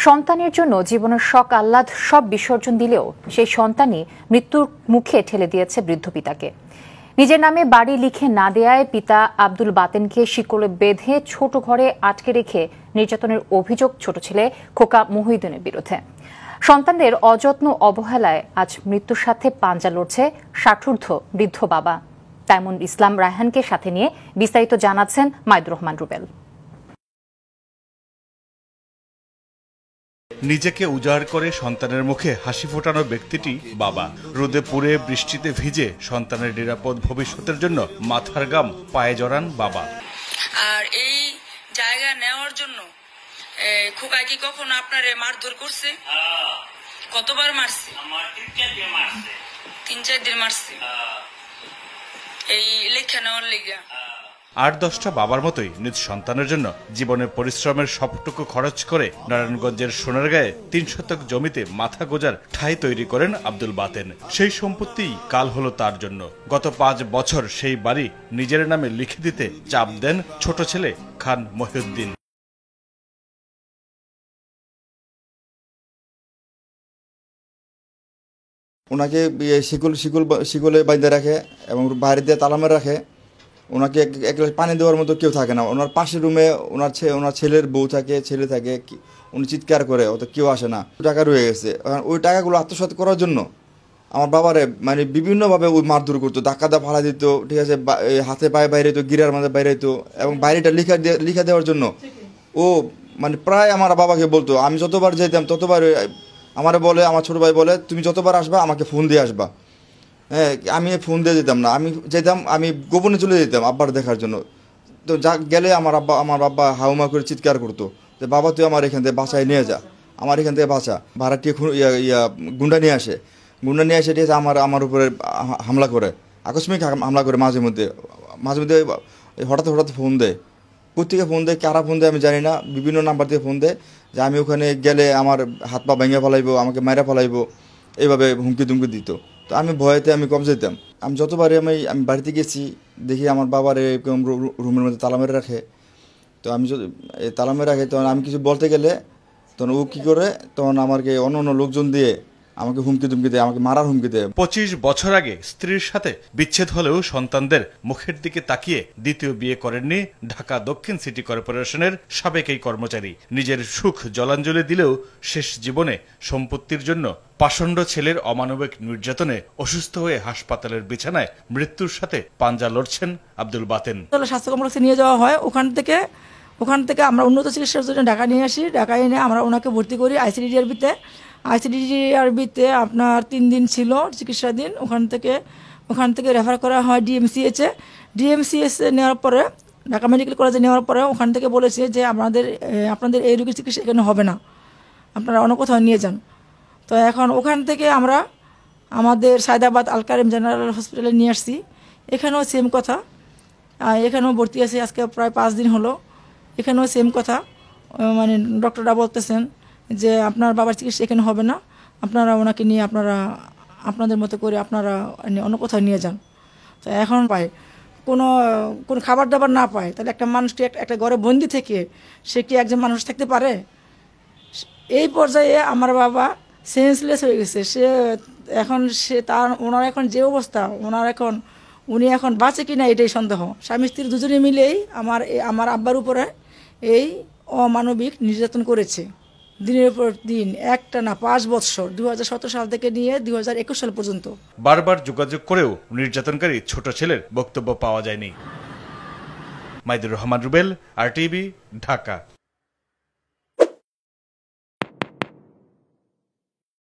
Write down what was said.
সন্তানের জন্য জীবনের শখ আহ্লাদ সব বিসর্জন দিলেও সেই সন্তানই মৃত্যুর মুখে ঠেলে দিয়েছে বৃদ্ধ পিতাকে। নিজের নামে বাড়ি লিখে না দেয়ায় পিতা আব্দুল বাতেনকে শিকলে বেঁধে ছোট ঘরে আটকে রেখে নির্যাতনের অভিযোগ ছোট ছেলে খোকা মহিউদ্দিনের বিরুদ্ধে। সন্তানদের অযত্ন অবহেলায় আজ মৃত্যুর সাথে পাঞ্জা লড়ছে ষাটূর্ধ্ব বৃদ্ধ বাবা তাইমুর ইসলাম রায়হানকে সাথে নিয়ে বিস্তারিত জানাচ্ছেন মাইদুর রহমান রুবেল। নিজেকে উজাড় করে সন্তানের মুখে হাসি ফোটানো ব্যক্তিটি বাবা। রোদে পুড়ে বৃষ্টিতে ভিজে সন্তানের নিরাপদ ভবিষ্যতের জন্য মাথার গাম পায়ে জড়ান বাবা। আর এই জায়গা নেওয়ার জন্য খোকা কি কখনো আপনারে মারধর করছে? কতবার মারছে? 3-4 দিন মারছে এই লেখা নেওয়ার লেগা। 8-10টা বাবার মতোই নিজ সন্তানের জন্য জীবনের পরিশ্রমের সবটুকু খরচ করে নারায়ণগঞ্জের সোনারগাঁয়ে 3 শতক জমিতে মাথা গোজার ঠাঁই তৈরি করেন আব্দুল বাতেন। সেই সম্পত্তিই কাল হলো তার জন্য। গত 5 বছর সেই বাড়ি নিজের নামে লিখে দিতে চাপ দেন ছোট ছেলে খান মহিউদ্দিন। ওনাকে শিকলে বাইন্ধে রাখে এবং বাইরে দিয়ে তালা মেরে রাখে। ওনাকে এক গ্লাস পানি দেওয়ার মতো কেউ থাকে না। ওনার পাশের রুমে ওনার ছেলের বউ থাকে, ছেলে থাকে, উনি চিৎকার করে, ওতে কেউ আসে না। টাকা রয়ে গেছে, ওই টাকাগুলো আত্মসাৎ করার জন্য আমার বাবারে মানে বিভিন্নভাবে ওই মারধর করতো, ধাক্কা দা ফালা দিত, ঠিক আছে, হাতে পায়ে বাইরে হইতো, গিরার মাঝে বাইরে হইতো এবং বাইরেটা লিখা দেওয়ার জন্য ও মানে প্রায় আমার বাবাকে বলতো। আমি যতবার যেতাম ততবার আমার বলে, আমার ছোটো ভাই বলে, তুমি যতবার আসবা আমাকে ফোন দিয়ে আসবা। হ্যাঁ, আমি ফোন দিয়ে যেতাম না, আমি যেতাম, আমি গোপনে চলে যেতাম আব্বার দেখার জন্য। তো যা গেলে আমার বাবা হাউমা করে চিৎকার করতো যে বাবা তুই আমার এখান থেকে বাঁচায় নিয়ে যা, আমার এখান থেকে বাঁচা। ভাড়াটিয়ে গুন্ডা নিয়ে আসে, ঠিক আছে, আমার উপরে হামলা করে, আকস্মিক হামলা করে। মাঝে মধ্যে হঠাৎ ফোন দেয়, কোথেকে ফোন দেয়, কারা ফোন দেয় আমি জানি না, বিভিন্ন নাম্বার থেকে ফোন দেয় যে আমি ওখানে গেলে আমার হাত পা ভেঙে ফেলাইবো, আমাকে মাইরা ফেলাইবো, এইভাবে হুমকি তুমকি দিত। তো আমি ভয়েতে আমি কম যেতাম। আমি যতবারই আমি বাড়িতে গেছি দেখি আমার বাবার এরকম রুমের মধ্যে তালা মেরে রাখে। তো আমি যদি তালা মেরে রাখে তখন আমি কিছু বলতে গেলে তখন ও কী করে, তখন আমাকে অন্য লোকজন দিয়ে আমাকে হুমকি তুমকি দেয়, আমাকে মারার হুমকি দেয়। 25 বছর আগে স্ত্রীর সাথে বিচ্ছেদ হলেও সন্তানদের মুখের দিকে তাকিয়ে দ্বিতীয় বিয়ে করেননি ঢাকা দক্ষিণ সিটি কর্পোরেশনের সাবেক এই কর্মচারী। নিজের সুখ জলাঞ্জলি দিলেও শেষ জীবনে সম্পত্তির জন্য পাষণ্ড ছেলের অমানবিক নির্যাতনে অসুস্থ হয়ে হাসপাতালের বিছানায় মৃত্যুর সাথে পাঞ্জা লড়ছেন আব্দুল বাতেন। স্বাস্থ্য কমপ্লেক্সে নিয়ে যাওয়া হয়, ওখান থেকে আমরা উন্নত চিকিৎসার জন্য ঢাকা নিয়ে আসি। ঢাকায় এনে আমরা ওনাকে ভর্তি করি আইসিডিডিআরবিতে আপনার 3 দিন ছিল চিকিৎসাধীন। ওখান থেকে রেফার করা হয় ডিএমসিএসে নেওয়ার পরে, ঢাকা মেডিকেল কলেজে নেওয়ার পরে ওখান থেকে বলেছে যে আপনাদের এই রোগীর চিকিৎসা এখানে হবে না, আপনারা অন্য কোথাও নিয়ে যান। তো এখন ওখান থেকে আমরা আমাদের সায়দাবাদ আল কারিম জেনারেল হসপিটালে নিয়ে আসছি। এখানেও সেম কথা, এখানেও ভর্তি আছে আজকে প্রায় 5 দিন হলো। এখানেও সেম কথা, মানে ডক্টররা বলতেছেন যে আপনার বাবার চিকিৎসা এখানে হবে না, আপনারা ওনাকে নিয়ে আপনাদের মতো করে আপনারা অন্য কোথাও নিয়ে যান। তো এখন পায় কোনো খাবার দাবার না পায়, তাহলে একটা মানুষকে একটা ঘরে বন্দি থেকে সে কি একজন মানুষ থাকতে পারে? এই পর্যায়ে আমার বাবা সেন্সলেস হয়ে গেছে। ওনার এখন যে অবস্থা, উনি এখন বাঁচে কিনা এটাই সন্দেহ। স্বামী স্ত্রী দুজনে মিলেই আমার আব্বার উপরে এই অমানবিক নির্যাতন করেছে দিনের পর দিন, একটা না 5 বছর, 2017 সাল থেকে নিয়ে 2021 সাল পর্যন্ত। বারবার যোগাযোগ করেও নির্যাতনকারী ছোট ছেলের বক্তব্য পাওয়া যায়নি। মাইদুর রহমান রুবেল, RTV, ঢাকা।